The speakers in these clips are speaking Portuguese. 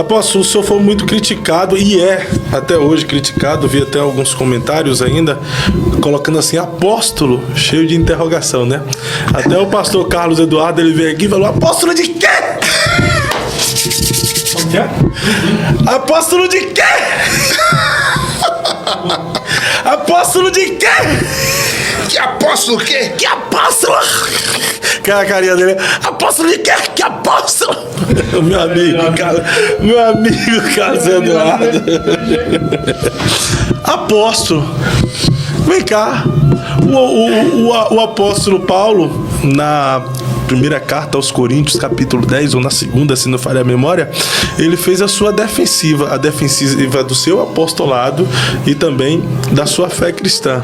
Apóstolo, o senhor foi muito criticado e é até hoje criticado, vi até alguns comentários ainda, colocando assim, apóstolo, cheio de interrogação, né? Até o pastor Carlos Eduardo, ele veio aqui e falou, apóstolo de quê? Apóstolo de quê? Apóstolo de quê? Que apóstolo o quê? Que apóstolo? Cara, a carinha dele, apóstolo de quê? Que apóstolo? Meu amigo Carlos Eduardo. Apóstolo. Vem cá. O apóstolo Paulo, na primeira carta aos Coríntios, capítulo 10, ou na segunda, se não falha a memória, ele fez a sua defensiva, a defensiva do seu apostolado e também da sua fé cristã.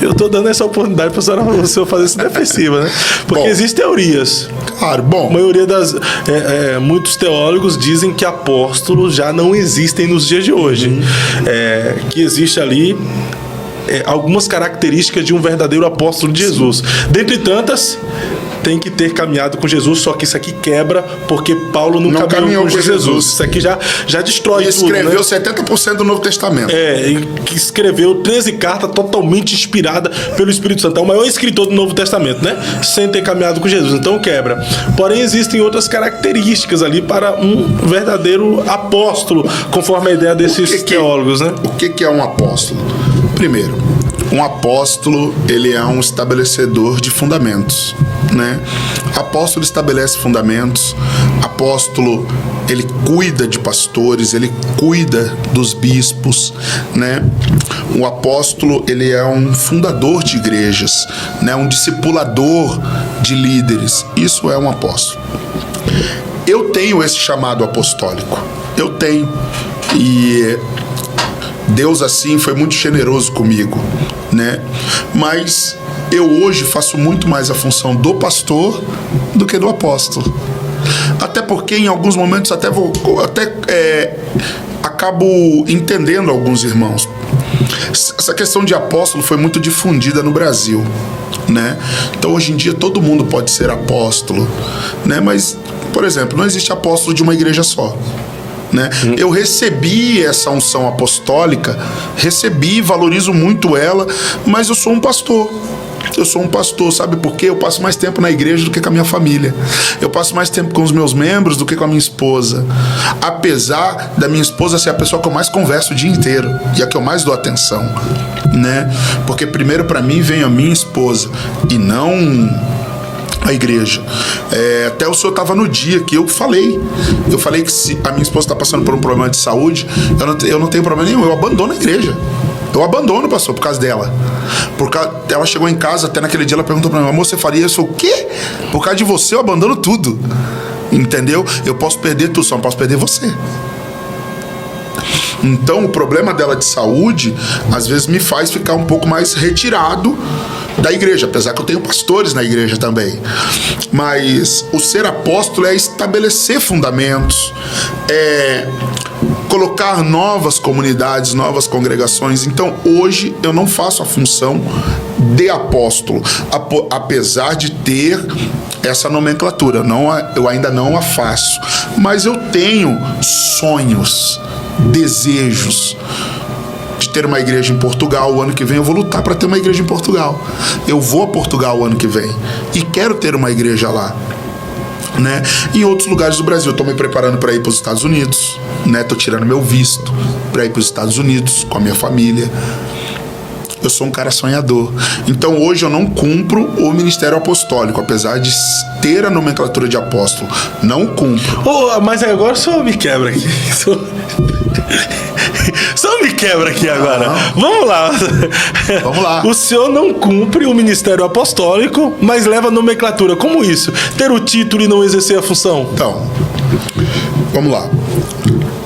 Eu estou dando essa oportunidade para o senhor fazer essa defensiva, né? Porque existem teorias. Claro, bom. A maioria muitos teólogos dizem que apóstolos já não existem nos dias de hoje. Que existe ali algumas características de um verdadeiro apóstolo de Jesus. Dentre tantas, tem que ter caminhado com Jesus, só que isso aqui quebra, porque Paulo não caminhou com Jesus. Isso aqui já destrói tudo. Escreveu 70% do Novo Testamento. E escreveu 13 cartas totalmente inspirada pelo Espírito Santo. É o maior escritor do Novo Testamento, né? Sem ter caminhado com Jesus. Então quebra. Porém, existem outras características ali para um verdadeiro apóstolo, conforme a ideia desses teólogos, né? O que é um apóstolo? Primeiro, um apóstolo, ele é um estabelecedor de fundamentos, né? Apóstolo estabelece fundamentos, apóstolo, ele cuida de pastores, ele cuida dos bispos, né? O apóstolo, ele é um fundador de igrejas, né? Um discipulador de líderes. Isso é um apóstolo. Eu tenho esse chamado apostólico. Eu tenho. E Deus, assim, foi muito generoso comigo, né? Mas eu hoje faço muito mais a função do pastor do que do apóstolo. Até porque em alguns momentos acabo entendendo alguns irmãos. Essa questão de apóstolo foi muito difundida no Brasil, né? Então hoje em dia todo mundo pode ser apóstolo, né? Mas, por exemplo, não existe apóstolo de uma igreja só, né? Eu recebi essa unção apostólica, valorizo muito ela, mas eu sou um pastor. Sabe por quê? Eu passo mais tempo na igreja do que com a minha família. Eu passo mais tempo com os meus membros do que com a minha esposa. Apesar da minha esposa ser a pessoa que eu mais converso o dia inteiro e a que eu mais dou atenção, né? Porque primeiro para mim vem a minha esposa e não a igreja. Até o senhor estava no dia que eu falei que se a minha esposa está passando por um problema de saúde, eu não tenho problema nenhum, eu abandono a igreja. Eu abandono, pastor, por causa dela. Ela chegou em casa, até naquele dia ela perguntou para mim, amor, você faria isso? O quê? Por causa de você eu abandono tudo. Entendeu? Eu posso perder tudo, só não posso perder você. Então o problema dela de saúde às vezes me faz ficar um pouco mais retirado da igreja, apesar que eu tenho pastores na igreja também. Mas o ser apóstolo é estabelecer fundamentos, colocar novas comunidades, novas congregações. Então hoje eu não faço a função de apóstolo, apesar de ter essa nomenclatura, eu ainda não a faço, mas eu tenho sonhos, desejos de ter uma igreja em Portugal. O ano que vem eu vou lutar para ter uma igreja em Portugal. Eu vou a Portugal o ano que vem e quero ter uma igreja lá, né? Em outros lugares do Brasil, eu estou me preparando para ir para os Estados Unidos, né? Estou tirando meu visto para ir para os Estados Unidos com a minha família. Eu sou um cara sonhador. Então hoje eu não cumpro o ministério apostólico, apesar de ter a nomenclatura de apóstolo. Não cumpro. Mas agora o senhor me quebra aqui. Só me quebra aqui agora. Vamos lá. O senhor não cumpre o ministério apostólico, mas leva a nomenclatura. Como isso? Ter o título e não exercer a função? Então, vamos lá.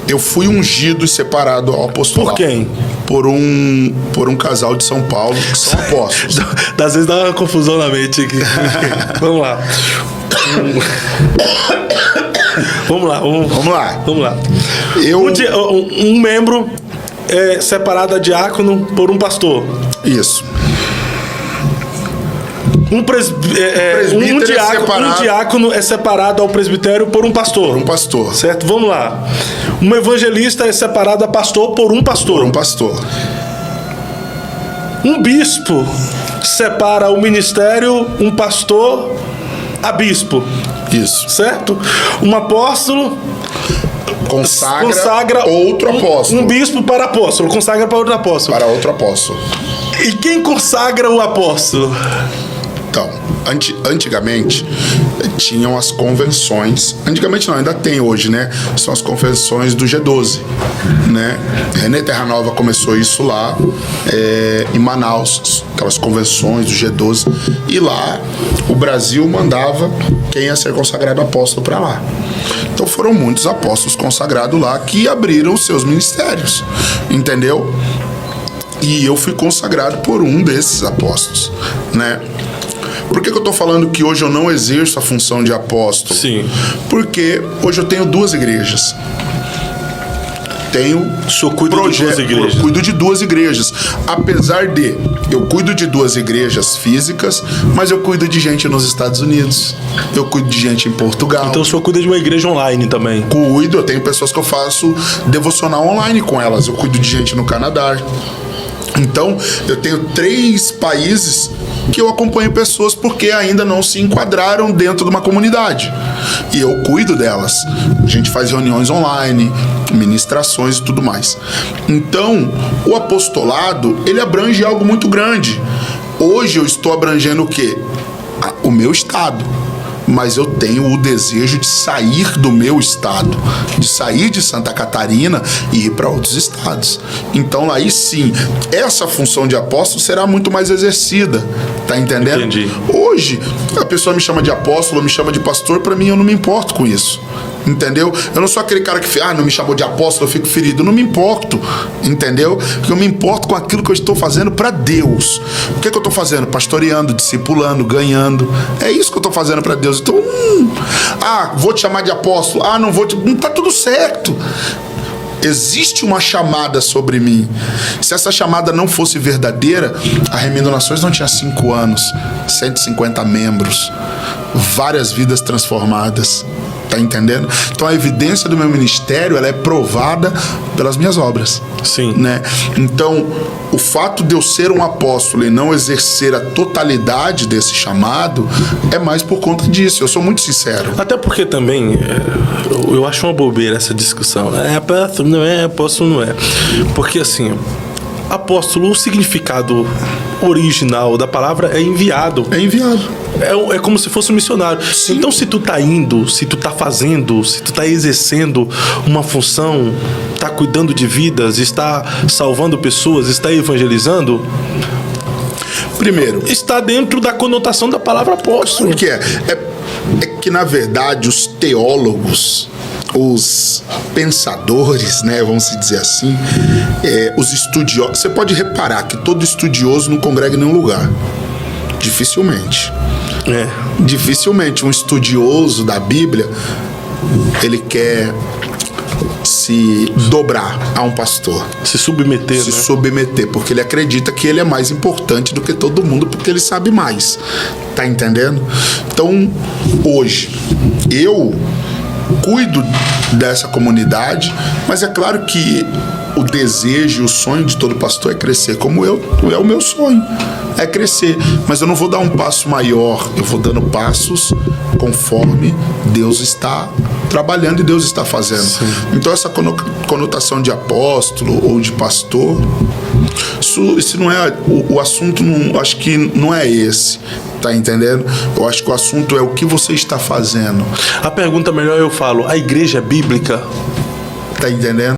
Eu fui ungido e separado ao apostolado. Por quem? Por um casal de São Paulo que são apóstolos. Às vezes dá uma confusão na mente aqui. Vamos lá. Vamos lá. Um membro é separado a diácono por um pastor. Isso. Um diácono é separado ao presbitério por um pastor. Por um pastor. Certo? Vamos lá. Um evangelista é separado a pastor por um pastor. Por um pastor. Um bispo separa o ministério, um pastor a bispo. Isso. Certo? Um apóstolo consagra outro apóstolo. Um bispo para apóstolo, consagra para outro apóstolo. Para outro apóstolo. E quem consagra o apóstolo? Então, antigamente tinham as convenções. Antigamente não, ainda tem hoje, né? São as convenções do G12, né? René Terranova começou isso lá em Manaus, aquelas convenções do G12. E lá o Brasil mandava quem ia ser consagrado apóstolo para lá. Então foram muitos apóstolos consagrados lá que abriram os seus ministérios, entendeu? E eu fui consagrado por um desses apóstolos, né? Por que eu tô falando que hoje eu não exerço a função de apóstolo? Sim. Porque hoje eu tenho 2 igrejas. O senhor cuida de 2 igrejas? Eu cuido de 2 igrejas. Apesar de eu cuido de 2 igrejas físicas, mas eu cuido de gente nos Estados Unidos. Eu cuido de gente em Portugal. Então o senhor cuida de uma igreja online também? Cuido, eu tenho pessoas que eu faço devocional online com elas. Eu cuido de gente no Canadá. Então, eu tenho 3 países que eu acompanho pessoas porque ainda não se enquadraram dentro de uma comunidade. E eu cuido delas. A gente faz reuniões online, ministrações e tudo mais. Então, o apostolado, ele abrange algo muito grande. Hoje eu estou abrangendo o quê? O meu estado. Mas eu tenho o desejo de sair do meu estado, de sair de Santa Catarina e ir para outros estados. Então aí sim, essa função de apóstolo será muito mais exercida, tá entendendo? Entendi. Hoje, a pessoa me chama de apóstolo, me chama de pastor, para mim eu não me importo com isso. Entendeu? Eu não sou aquele cara que não me chamou de apóstolo, eu fico ferido. Eu não me importo, entendeu? Porque eu me importo com aquilo que eu estou fazendo para Deus. O que eu estou fazendo? Pastoreando, discipulando, ganhando. É isso que eu estou fazendo para Deus. Então, vou te chamar de apóstolo. Não vou te... Não tá tudo certo. Existe uma chamada sobre mim. Se essa chamada não fosse verdadeira, a Remendo Nações não tinha 5 anos, 150 membros, várias vidas transformadas. Tá entendendo? Então a evidência do meu ministério, ela é provada pelas minhas obras. Sim. Né? Então, o fato de eu ser um apóstolo e não exercer a totalidade desse chamado é mais por conta disso. Eu sou muito sincero. Até porque também eu acho uma bobeira essa discussão. Apóstolo não é, apóstolo não é. Porque assim, apóstolo, o significado original da palavra é enviado. É enviado. É como se fosse um missionário. Sim. Então, se tu tá indo, se tu tá fazendo, se tu tá exercendo uma função, tá cuidando de vidas, está salvando pessoas, está evangelizando, primeiro, está dentro da conotação da palavra apóstolo. Por que é que, na verdade, os teólogos, os pensadores, né, vamos dizer assim, os estudiosos, você pode reparar que todo estudioso não congrega em nenhum lugar. Dificilmente. Dificilmente um estudioso da Bíblia, ele quer se dobrar a um pastor. Se submeter, Se submeter, porque ele acredita que ele é mais importante do que todo mundo, porque ele sabe mais. Tá entendendo? Então, hoje, eu cuido dessa comunidade, mas é claro que o desejo, o sonho de todo pastor é crescer, como é o meu sonho, é crescer, mas eu não vou dar um passo maior, eu vou dando passos conforme Deus está trabalhando e Deus está fazendo. Sim. Então essa conotação de apóstolo ou de pastor, isso não é o assunto, não, acho que não é esse. Tá entendendo? Eu acho que o assunto é o que você está fazendo. A pergunta melhor eu falo, a igreja é bíblica? Tá entendendo?